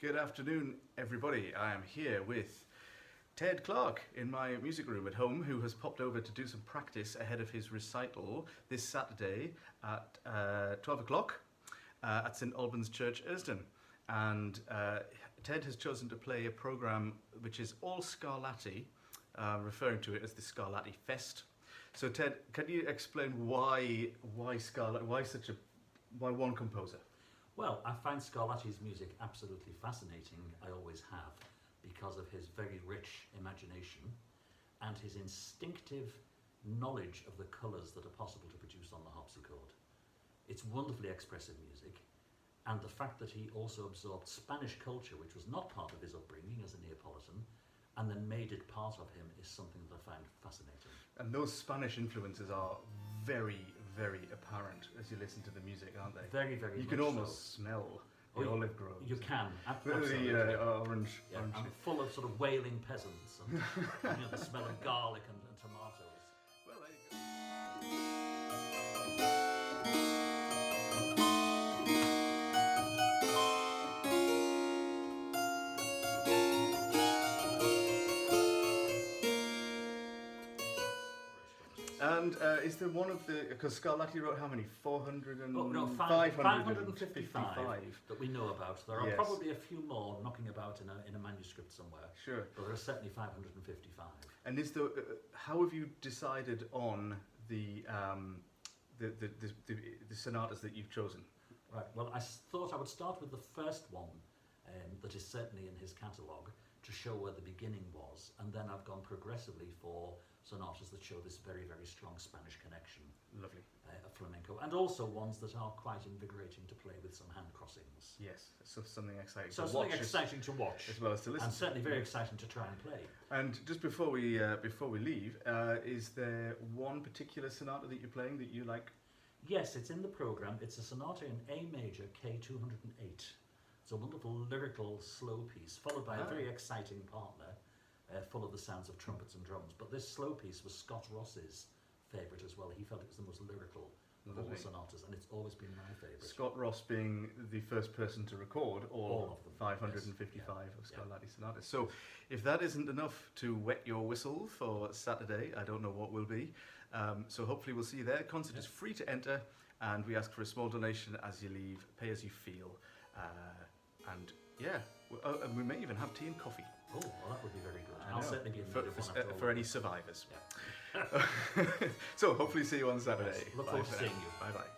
Good afternoon, everybody. I am here with Ted Clark in my music room at home, who has popped over to do some practice ahead of his recital this Saturday at 12 o'clock at St Albans Church, Earsdon. And Ted has chosen to play a programme which is all Scarlatti, referring to it as the Scarlatti Fest. So Ted, can you explain why Scarlatti, why one composer? Well, I find Scarlatti's music absolutely fascinating, I always have, because of his very rich imagination and his instinctive knowledge of the colours that are possible to produce on the harpsichord. It's wonderfully expressive music, and the fact that he also absorbed Spanish culture, which was not part of his upbringing as a Neapolitan, and then made it part of him, is something that I find fascinating. And those Spanish influences are very, very apparent as you listen to the music, aren't they? Very, very You much can almost so. smell the olive groves. You can, absolutely. The orange. Yeah, and full of sort of wailing peasants and the smell of garlic and tomatoes. Well, there you go. And is there one of the, because Scarlatti wrote how many? 555 that we know about. There are probably a few more knocking about in a manuscript somewhere. Sure. But there are certainly 555. And is there, how have you decided on the sonatas that you've chosen? Right, well, I thought I would start with the first one that is certainly in his catalogue to show where the beginning was, and then I've gone progressively for sonatas that show this very, very strong Spanish connection. Lovely. Of flamenco, and also ones that are quite invigorating to play with some hand crossings. Yes, so something exciting. So something exciting to watch, as well as to listen. And certainly very exciting to try and play. And just before we leave, is there one particular sonata that you're playing that you like? Yes, it's in the programme. It's a sonata in A major, K208. It's a wonderful lyrical slow piece, followed by a very exciting partner, full of the sounds of trumpets and drums. But this slow piece was Scott Ross's favourite as well. He felt it was the most lyrical of all the sonatas, and it's always been my favourite. Scott Ross being the first person to record all of them, 555 of Scarlatti sonatas. So if that isn't enough to wet your whistle for Saturday, I don't know what will be. So hopefully we'll see you there. Concert is free to enter, and we ask for a small donation as you leave. Pay as you feel. And we may even have tea and coffee. Oh, well, that would be very good. I'll certainly be in need of one for any survivors. Yeah. So hopefully see you on Saturday. Yes. Look forward to seeing you. Bye bye.